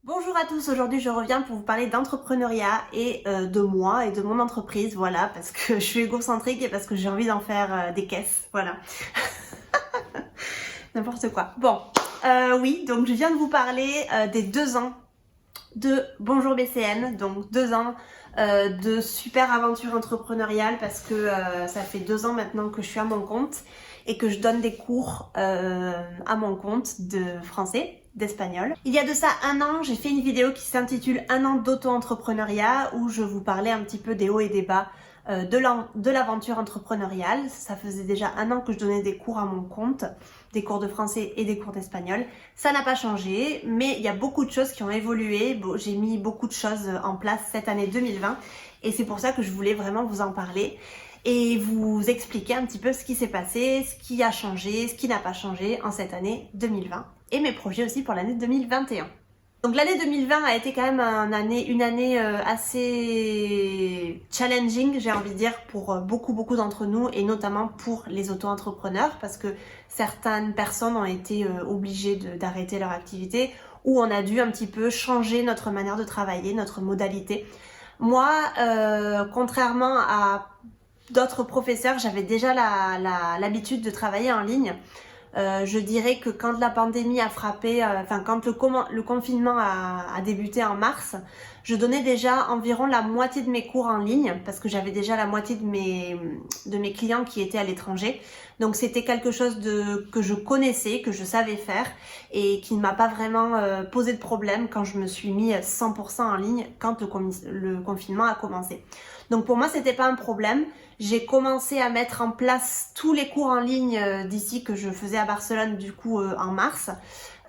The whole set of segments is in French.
Bonjour à tous, aujourd'hui je reviens pour vous parler d'entrepreneuriat et de moi et de mon entreprise, voilà, parce que je suis égocentrique et parce que j'ai envie d'en faire des caisses, voilà. N'importe quoi. Bon, oui, donc je viens de vous parler des 2 ans de Bonjour BCN, donc 2 ans de super aventure entrepreneuriale parce que ça fait 2 ans maintenant que je suis à mon compte et que je donne des cours à mon compte de français, d'espagnol. Il y a de ça 1 an, j'ai fait une vidéo qui s'intitule 1 an d'auto-entrepreneuriat où je vous parlais un petit peu des hauts et des bas de l'aventure entrepreneuriale. Ça faisait déjà 1 an que je donnais des cours à mon compte, des cours de français et des cours d'espagnol. Ça n'a pas changé, mais il y a beaucoup de choses qui ont évolué. Bon, j'ai mis beaucoup de choses en place cette année 2020 et c'est pour ça que je voulais vraiment vous en parler et vous expliquer un petit peu ce qui s'est passé, ce qui a changé, ce qui n'a pas changé en cette année 2020 et mes projets aussi pour l'année 2021. Donc l'année 2020 a été quand même une année assez challenging, j'ai envie de dire, pour beaucoup d'entre nous et notamment pour les auto-entrepreneurs parce que certaines personnes ont été obligées d'arrêter leur activité ou on a dû un petit peu changer notre manière de travailler, notre modalité. Moi, contrairement à d'autres professeurs, j'avais déjà l'habitude de travailler en ligne. Je dirais que quand la pandémie a frappé, quand le confinement a débuté en mars, je donnais déjà environ la moitié de mes cours en ligne parce que j'avais déjà la moitié de mes clients qui étaient à l'étranger. Donc c'était quelque chose que je connaissais, que je savais faire et qui ne m'a pas vraiment posé de problème quand je me suis mis 100% en ligne quand le confinement a commencé. Donc pour moi c'était pas un problème. J'ai commencé à mettre en place tous les cours en ligne d'ici que je faisais à Barcelone du coup en mars.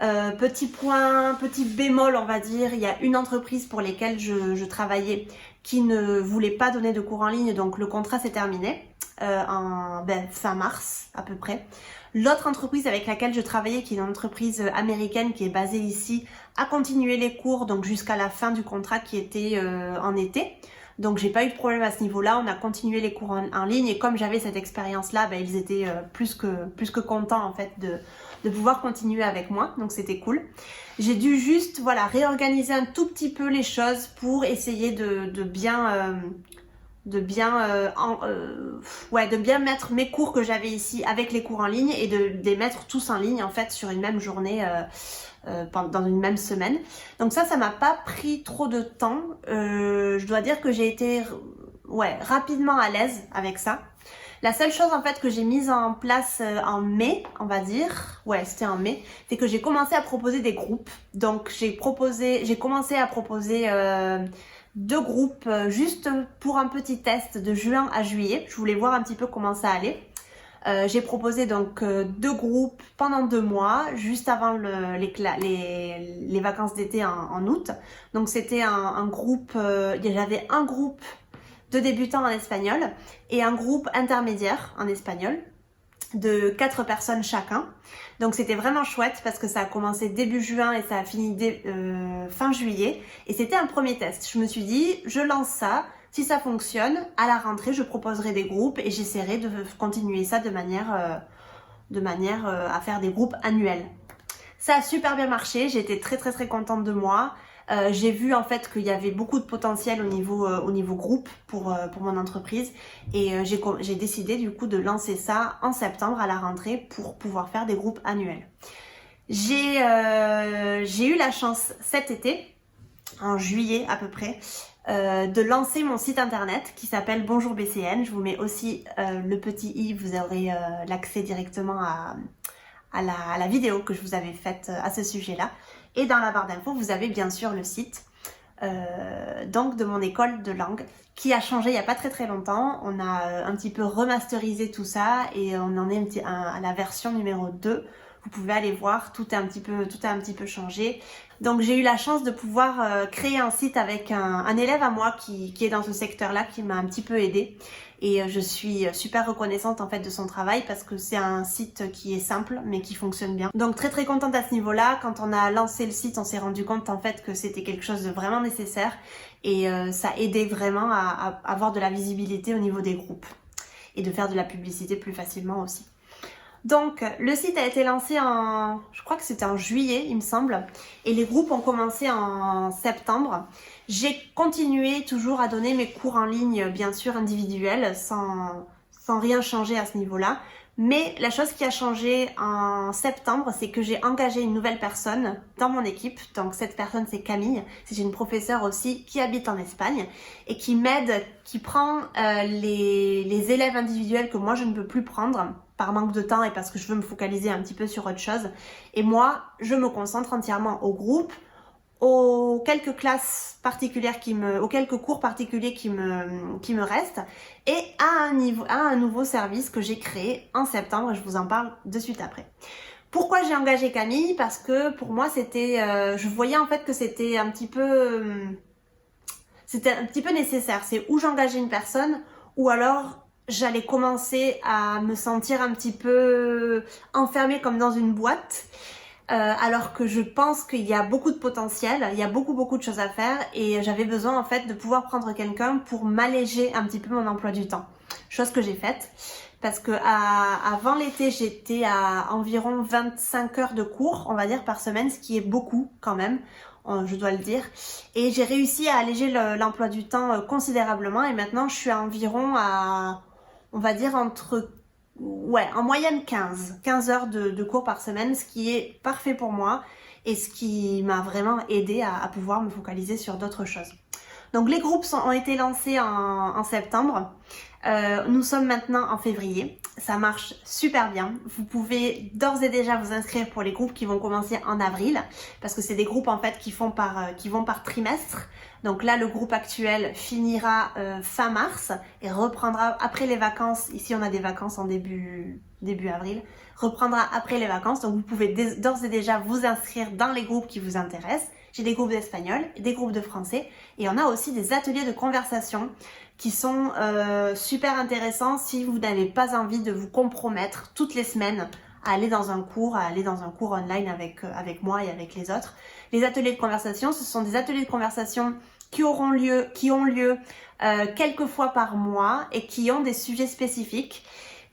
Petit point, petit bémol on va dire, il y a une entreprise pour laquelle je travaillais qui ne voulait pas donner de cours en ligne, donc le contrat s'est terminé fin mars à peu près. L'autre entreprise avec laquelle je travaillais, qui est une entreprise américaine qui est basée ici, a continué les cours donc jusqu'à la fin du contrat qui était en été. Donc j'ai pas eu de problème à ce niveau-là, on a continué les cours en ligne et comme j'avais cette expérience-là, ils étaient plus que contents en fait de pouvoir continuer avec moi, donc c'était cool. J'ai dû juste réorganiser un tout petit peu les choses pour essayer de bien mettre mes cours que j'avais ici avec les cours en ligne et de les mettre tous en ligne en fait sur une même journée. Dans une même semaine. Donc ça m'a pas pris trop de temps. Je dois dire que j'ai été rapidement à l'aise avec ça. La seule chose en fait que j'ai mise en place en mai, on va dire, c'était en mai, c'est que j'ai commencé à proposer des groupes. Donc j'ai commencé à proposer 2 groupes juste pour un petit test de juin à juillet. Je voulais voir un petit peu comment ça allait. J'ai proposé donc 2 groupes pendant 2 mois, juste avant les vacances d'été en août. Donc c'était un groupe, j'avais un groupe de débutants en espagnol et un groupe intermédiaire en espagnol de 4 personnes chacun. Donc c'était vraiment chouette parce que ça a commencé début juin et ça a fini fin juillet. Et c'était un premier test. Je me suis dit, je lance ça. Si ça fonctionne, à la rentrée, je proposerai des groupes et j'essaierai de continuer ça de manière à faire des groupes annuels. Ça a super bien marché, j'ai été très contente de moi. J'ai vu en fait qu'il y avait beaucoup de potentiel au niveau groupe pour mon entreprise et j'ai décidé du coup de lancer ça en septembre à la rentrée pour pouvoir faire des groupes annuels. J'ai eu la chance cet été, en juillet à peu près, de lancer mon site internet qui s'appelle Bonjour BCN. Je vous mets aussi le petit i, vous aurez l'accès directement à la vidéo que je vous avais faite à ce sujet-là. Et dans la barre d'infos, vous avez bien sûr le site donc de mon école de langue qui a changé il n'y a pas très longtemps. On a un petit peu remasterisé tout ça et on en est à la version numéro 2. Vous pouvez aller voir, tout a un petit peu changé. Donc j'ai eu la chance de pouvoir créer un site avec un élève à moi qui est dans ce secteur-là, qui m'a un petit peu aidée. Et je suis super reconnaissante en fait de son travail parce que c'est un site qui est simple mais qui fonctionne bien. Donc très contente à ce niveau-là. Quand on a lancé le site, on s'est rendu compte en fait que c'était quelque chose de vraiment nécessaire et ça aidait vraiment à avoir de la visibilité au niveau des groupes et de faire de la publicité plus facilement aussi. Donc, le site a été lancé je crois que c'était en juillet, il me semble, et les groupes ont commencé en septembre. J'ai continué toujours à donner mes cours en ligne, bien sûr individuels, sans rien changer à ce niveau-là. Mais la chose qui a changé en septembre, c'est que j'ai engagé une nouvelle personne dans mon équipe. Donc cette personne, c'est Camille. C'est une professeure aussi qui habite en Espagne et qui m'aide, qui prend les élèves individuels que moi je ne peux plus prendre par manque de temps et parce que je veux me focaliser un petit peu sur autre chose. Et moi, je me concentre entièrement au groupe, aux quelques classes particulières aux quelques cours particuliers qui me restent et à un nouveau service que j'ai créé en septembre et je vous en parle de suite après. Pourquoi j'ai engagé Camille? Parce que pour moi je voyais en fait que c'était un petit peu nécessaire. C'est où j'engageais une personne ou alors j'allais commencer à me sentir un petit peu enfermée comme dans une boîte. Alors que je pense qu'il y a beaucoup de potentiel, il y a beaucoup de choses à faire et j'avais besoin en fait de pouvoir prendre quelqu'un pour m'alléger un petit peu mon emploi du temps. Chose que j'ai faite parce que avant l'été j'étais à environ 25 heures de cours, on va dire par semaine, ce qui est beaucoup quand même, je dois le dire. Et j'ai réussi à alléger l'emploi du temps considérablement et maintenant je suis à environ on va dire en moyenne 15 heures de cours par semaine, ce qui est parfait pour moi et ce qui m'a vraiment aidé à pouvoir me focaliser sur d'autres choses. Donc les groupes ont été lancés en septembre. Nous sommes maintenant en février. Ça marche super bien. Vous pouvez d'ores et déjà vous inscrire pour les groupes qui vont commencer en avril parce que c'est des groupes en fait qui vont par trimestre. Donc là, le groupe actuel finira fin mars et reprendra après les vacances. Ici, on a des vacances en début avril. Reprendra après les vacances. Donc vous pouvez d'ores et déjà vous inscrire dans les groupes qui vous intéressent. J'ai des groupes d'espagnol, des groupes de français et on a aussi des ateliers de conversation qui sont super intéressants si vous n'avez pas envie de vous compromettre toutes les semaines à aller dans un cours online avec moi et avec les autres. Les ateliers de conversation, ce sont des ateliers de conversation qui ont lieu quelques fois par mois et qui ont des sujets spécifiques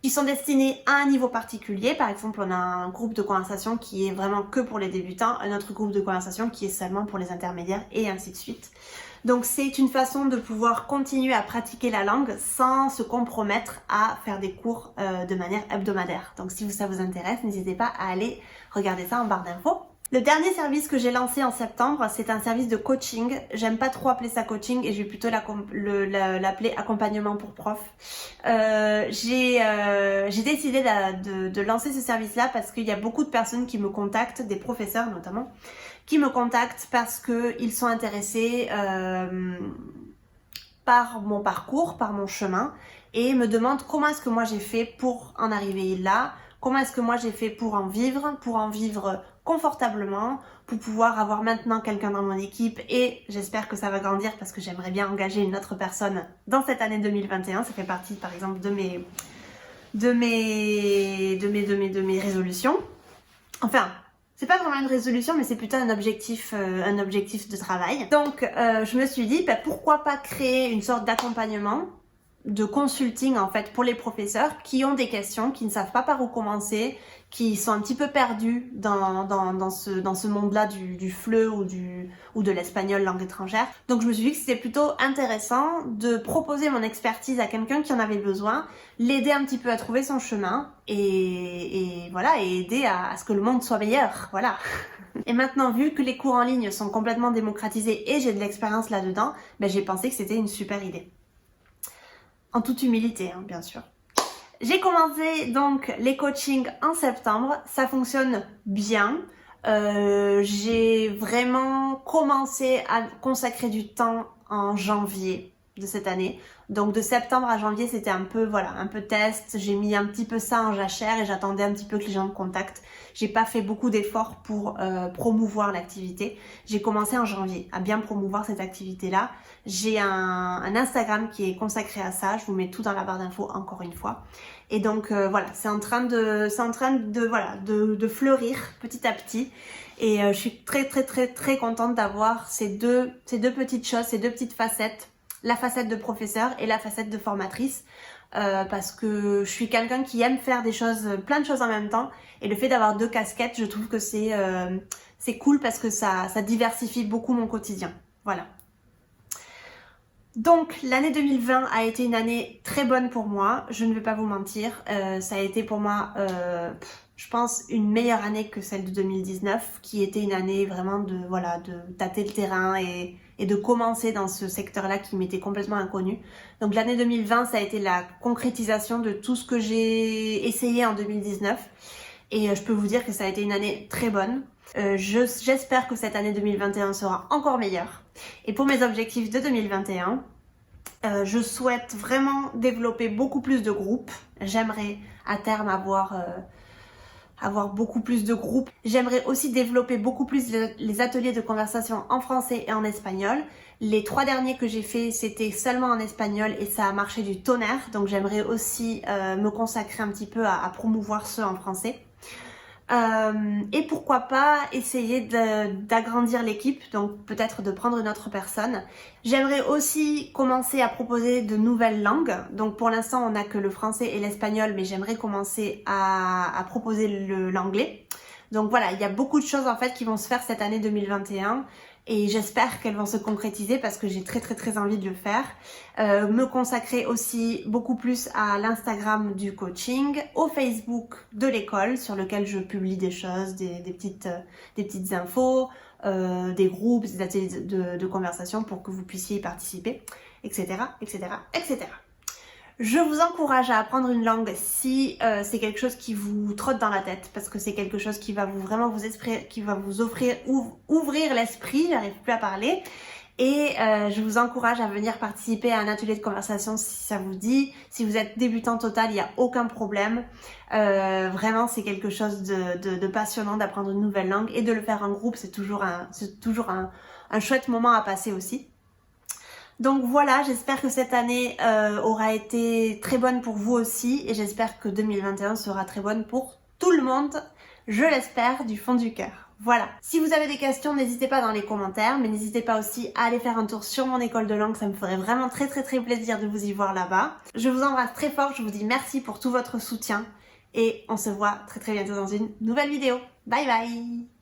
qui sont destinés à un niveau particulier. Par exemple, on a un groupe de conversation qui est vraiment que pour les débutants, un autre groupe de conversation qui est seulement pour les intermédiaires et ainsi de suite. Donc c'est une façon de pouvoir continuer à pratiquer la langue sans se compromettre à faire des cours de manière hebdomadaire. Donc si ça vous intéresse, n'hésitez pas à aller regarder ça en barre d'infos. Le dernier service que j'ai lancé en septembre, c'est un service de coaching. J'aime pas trop appeler ça coaching et je vais plutôt l'appeler accompagnement pour prof. J'ai décidé de lancer ce service-là parce qu'il y a beaucoup de personnes qui me contactent, des professeurs notamment, qui me contactent parce qu'ils sont intéressés par mon parcours, par mon chemin et me demandent comment est-ce que moi j'ai fait pour en arriver là, comment est-ce que moi j'ai fait pour en vivre confortablement, pour pouvoir avoir maintenant quelqu'un dans mon équipe et j'espère que ça va grandir parce que j'aimerais bien engager une autre personne dans cette année 2021. Ça fait partie par exemple de mes résolutions. Enfin, c'est pas vraiment une résolution mais c'est plutôt un objectif de travail. Donc je me suis dit pourquoi pas créer une sorte d'accompagnement, de consulting en fait pour les professeurs qui ont des questions, qui ne savent pas par où commencer, qui sont un petit peu perdus dans ce monde-là du FLE ou de l'espagnol langue étrangère. Donc je me suis dit que c'était plutôt intéressant de proposer mon expertise à quelqu'un qui en avait besoin, l'aider un petit peu à trouver son chemin et voilà, et aider à ce que le monde soit meilleur, voilà. Et maintenant, vu que les cours en ligne sont complètement démocratisés et j'ai de l'expérience là-dedans, j'ai pensé que c'était une super idée. En toute humilité, hein, bien sûr. J'ai commencé donc les coachings en septembre, ça fonctionne bien. J'ai vraiment commencé à consacrer du temps en janvier de cette année. Donc de septembre à janvier, c'était un peu test. J'ai mis un petit peu ça en jachère et j'attendais un petit peu que les gens me contactent. J'ai pas fait beaucoup d'efforts pour promouvoir l'activité. J'ai commencé en janvier à bien promouvoir cette activité-là. J'ai un Instagram qui est consacré à ça. Je vous mets tout dans la barre d'infos encore une fois. Et donc voilà, c'est en train de fleurir petit à petit. Et je suis très contente d'avoir ces deux petites choses, ces deux petites facettes. La facette de professeur et la facette de formatrice. parce que je suis quelqu'un qui aime faire plein de choses en même temps, et le fait d'avoir 2 casquettes, je trouve que c'est cool parce que ça diversifie beaucoup mon quotidien. Voilà. Donc l'année 2020 a été une année très bonne pour moi, je ne vais pas vous mentir, ça a été pour moi, je pense, une meilleure année que celle de 2019, qui était une année vraiment de tâter le terrain et de commencer dans ce secteur-là qui m'était complètement inconnu. Donc l'année 2020, ça a été la concrétisation de tout ce que j'ai essayé en 2019, et je peux vous dire que ça a été une année très bonne. J'espère que cette année 2021 sera encore meilleure. Et pour mes objectifs de 2021, je souhaite vraiment développer beaucoup plus de groupes. J'aimerais à terme avoir beaucoup plus de groupes. J'aimerais aussi développer beaucoup plus les ateliers de conversation en français et en espagnol. Les 3 derniers que j'ai fait, c'était seulement en espagnol et ça a marché du tonnerre. Donc j'aimerais aussi me consacrer un petit peu à promouvoir ceux en français. Et pourquoi pas essayer d'agrandir l'équipe, donc peut-être de prendre une autre personne. J'aimerais aussi commencer à proposer de nouvelles langues. Donc pour l'instant on n'a que le français et l'espagnol, mais j'aimerais commencer à proposer l'anglais. Donc voilà, il y a beaucoup de choses en fait qui vont se faire cette année 2021 et j'espère qu'elles vont se concrétiser parce que j'ai très envie de le faire. Me consacrer aussi beaucoup plus à l'Instagram du coaching, au Facebook de l'école sur lequel je publie des choses, des petites infos, des groupes, des ateliers de conversation pour que vous puissiez y participer, etc. Je vous encourage à apprendre une langue si c'est quelque chose qui vous trotte dans la tête, parce que c'est quelque chose qui va ouvrir l'esprit, j'arrive plus à parler. Et je vous encourage à venir participer à un atelier de conversation si ça vous dit. Si vous êtes débutant total, il n'y a aucun problème. Vraiment, c'est quelque chose de passionnant d'apprendre une nouvelle langue, et de le faire en groupe, c'est toujours un chouette moment à passer aussi. Donc voilà, j'espère que cette année aura été très bonne pour vous aussi, et j'espère que 2021 sera très bonne pour tout le monde. Je l'espère du fond du cœur. Voilà. Si vous avez des questions, n'hésitez pas dans les commentaires, mais n'hésitez pas aussi à aller faire un tour sur mon école de langue, ça me ferait vraiment très plaisir de vous y voir là-bas. Je vous embrasse très fort, je vous dis merci pour tout votre soutien, et on se voit très bientôt dans une nouvelle vidéo. Bye bye!